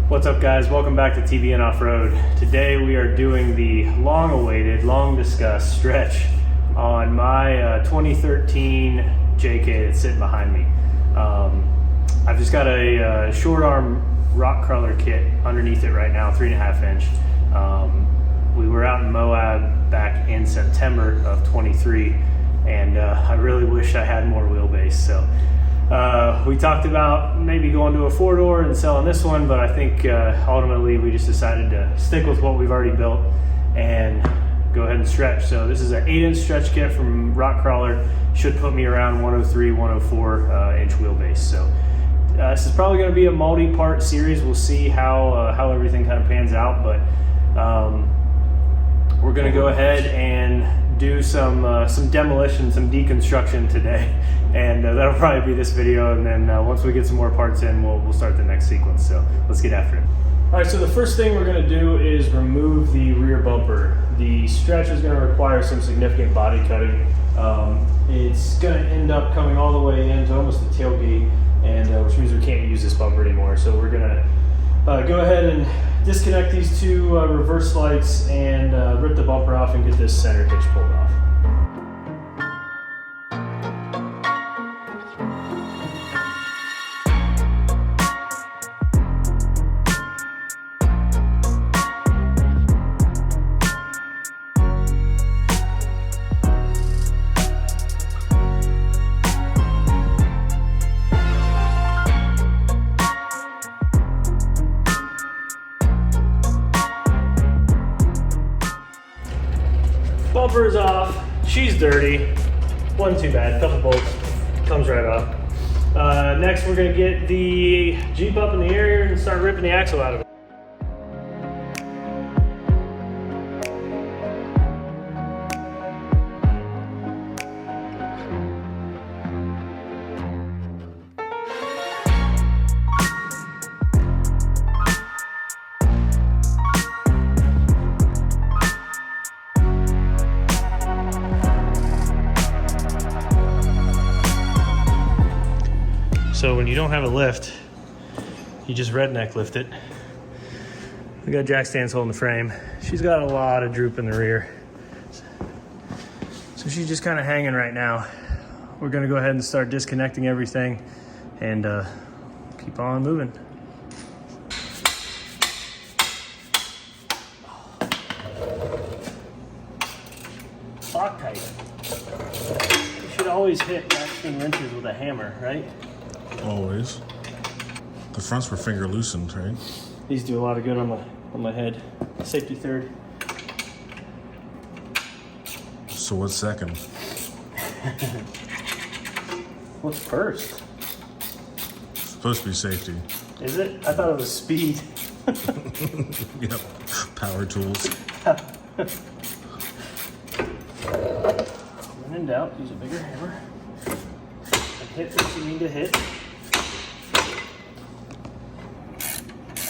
What's up, guys? Welcome back to TBN Off-Road. Today we are doing the long-awaited, long-discussed stretch on my 2013 JK that's sitting behind me. I've just got a short arm rock crawler kit underneath it right now, 3.5 inch. We were out in Moab back in September of 23, and I really wish I had more wheelbase. So we talked about maybe going to a 4-door and selling this one, but I think ultimately we just decided to stick with what we've already built and go ahead and stretch. So this is an 8-inch stretch kit from Rock Krawler. Should put me around 103, 104 inch wheelbase. So this is probably going to be a multi-part series. We'll see how everything kind of pans out, but we're going to go ahead and do some demolition, some deconstruction today, and that'll probably be this video. And then once we get some more parts in, we'll start the next sequence. So let's get after it. All right, so the first thing we're going to do is remove the rear bumper. The stretch is going to require some significant body cutting. It's going to end up coming all the way into almost the tailgate, and which means we can't use this bumper anymore. So we're going to go ahead and disconnect these two reverse lights and rip the bumper off and get this center hitch pulled off. Bumper is off. She's dirty. Wasn't too bad. Couple bolts. Comes right off. Next, we're going to get the Jeep up in the air and start ripping the axle out of it. So when you don't have a lift, you just redneck lift it. We got jack stands holding the frame. She's got a lot of droop in the rear, so she's just kind of hanging right now. We're gonna go ahead and start disconnecting everything and keep on moving. Loctite. You should always hit ratcheting wrenches with a hammer, right? Always. The fronts were finger loosened, right? These do a lot of good on my head. Safety third. So what's second? What's first? It's supposed to be safety. Is it? I thought it was speed. Yep. Power tools. When in doubt, use a bigger hammer. And hit what you need to hit.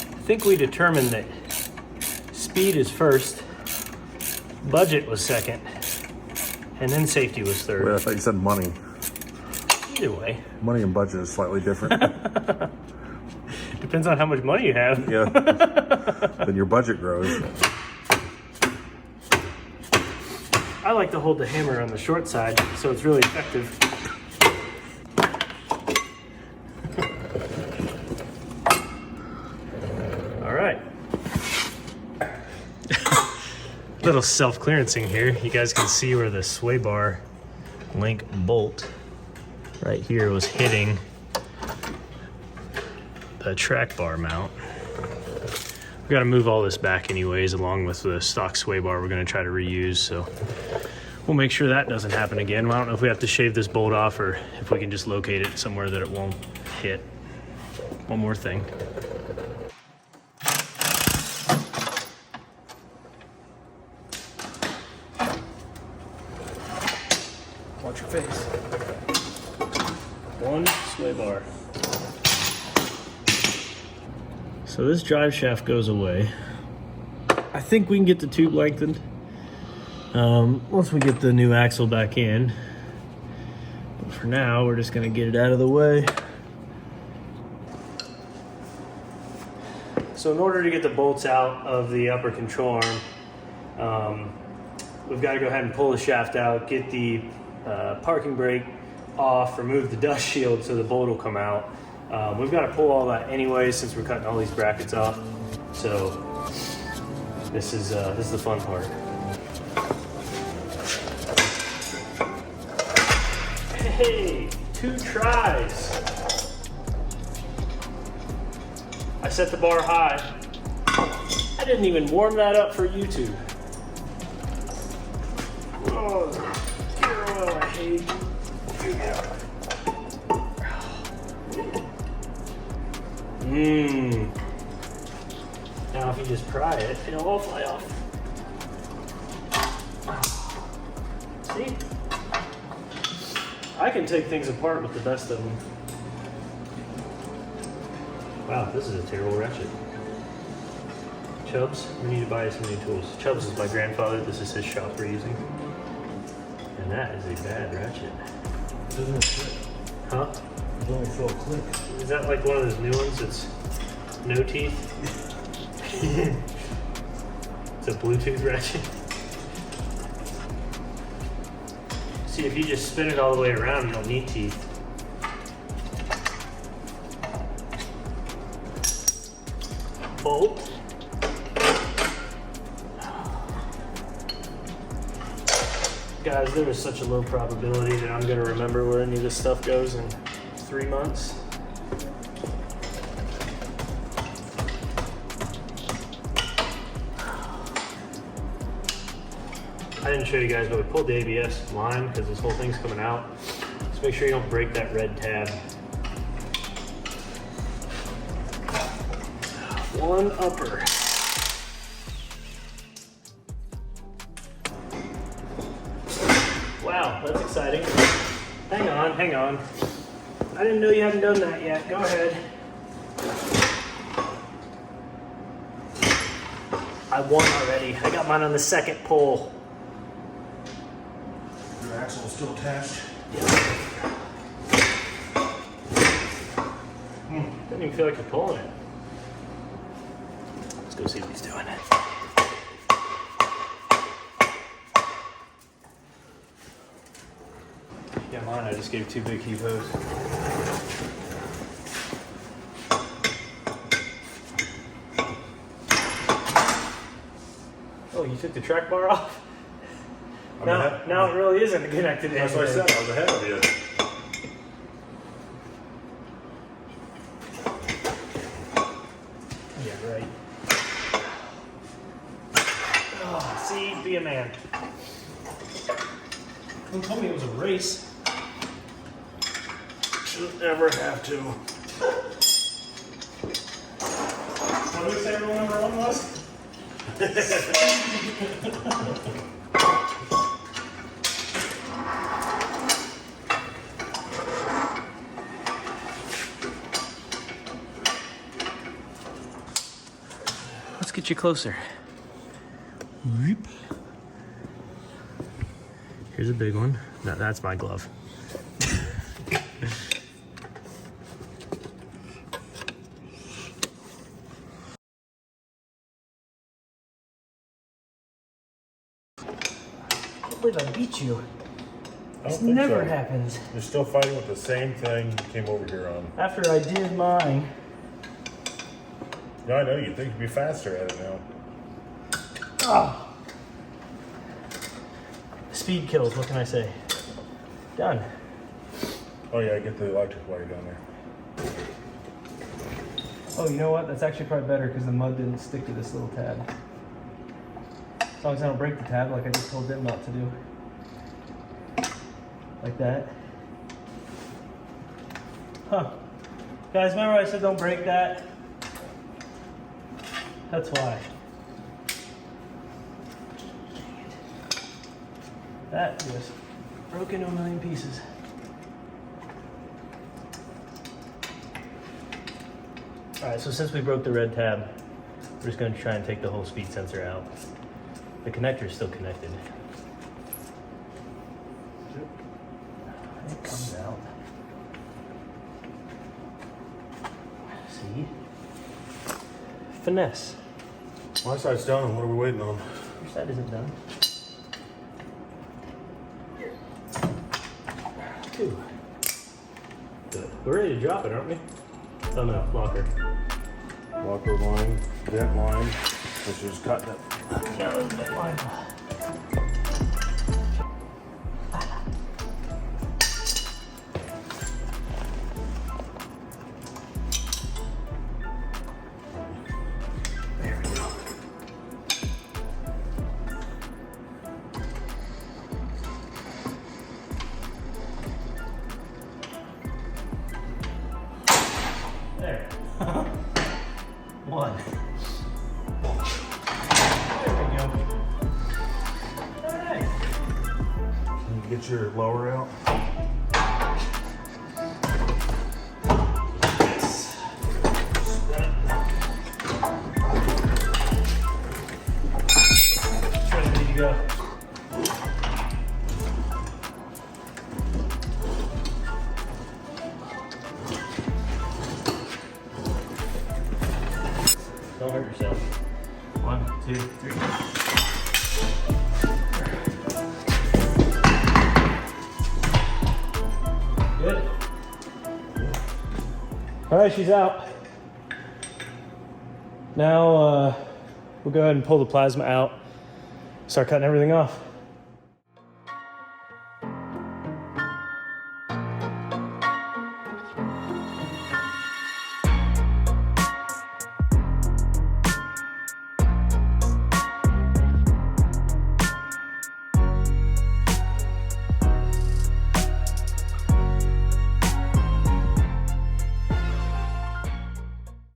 I think we determined that speed is first, budget was second, and then safety was third. Wait, I thought you said money. Either way. Money and budget is slightly different. Depends on how much money you have. Yeah. Then your budget grows. I like to hold the hammer on the short side, so it's really effective. Little self-clearancing here. You guys can see where the sway bar link bolt right here was hitting the track bar mount. We've got to move all this back anyways, along with the stock sway bar we're going to try to reuse, so we'll make sure that doesn't happen again. I don't know if we have to shave this bolt off or if we can just locate it somewhere that it won't hit. One more thing. Watch your face. One sway bar. So this drive shaft goes away. I think we can get the tube lengthened once we get the new axle back in. But for now, we're just gonna get it out of the way. So in order to get the bolts out of the upper control arm, we've got to go ahead and pull the shaft out, get the parking brake off, remove the dust shield so the bolt will come out. We've got to pull all that anyway since we're cutting all these brackets off. So this is the fun part. Hey, 2 tries. I set the bar high. I didn't even warm that up for YouTube. Oh, Krawler, I hate you. Now if you just pry it, it'll all fly off. See? I can take things apart with the best of them. Wow, this is a terrible ratchet. Chubbs, we need to buy some new tools. Chubbs is my grandfather. This is his shop we're using. And that is a bad ratchet. Doesn't click. Huh? It only feel a click. Is that like one of those new ones that's no teeth? It's a Bluetooth ratchet. See, if you just spin it all the way around, you don't need teeth. Bolt. Guys, there is such a low probability that I'm going to remember where any of this stuff goes in 3 months. I didn't show you guys, but we pulled the ABS line because this whole thing's coming out. Just make sure you don't break that red tab. One upper. Wow, that's exciting. Hang on, hang on. I didn't know you hadn't done that yet. Go ahead. I won already. I got mine on the second pull. Your axle is still attached? Doesn't even feel like you're pulling it. Let's go see what he's doing. Yeah, mine I just gave 2 big heave hose. Oh, you took the track bar off? Now it really isn't connected to That's what I said, I was ahead of you. Yeah, right. Oh, see, be a man. Don't tell me it was a race. Should never have to. What did we say rule number 1 was? Let's get you closer. Here's a big one. No, that's my glove. I can't believe I beat you. This never happens. You're still fighting with the same thing you came over here on. After I did mine. No, I know, you think you'd be faster at it now. Oh. Speed kills, what can I say? Done. Oh yeah, get the electric wire down there. Oh, you know what? That's actually probably better because the mud didn't stick to this little tab. As long as I don't break the tab like I just told them not to do. Like that. Huh. Guys, remember I said don't break that? That's why. That just broke into a million pieces. Alright, so since we broke the red tab, we're just going to try and take the whole speed sensor out. The connector is still connected. It comes out. See? finesse. My side's done. What are we waiting on? Your side isn't done. Two. Good. We're ready to drop it, aren't we? Oh no, locker. Locker line, vent line. Let's just cut that. Yeah, let's get line. There we go. There. One. There we go. All right. Can you get your lower out? Yes. Ready to go. Don't hurt yourself. 1, 2, 3. Good. All right, she's out. Now we'll go ahead and pull the plasma out. Start cutting everything off.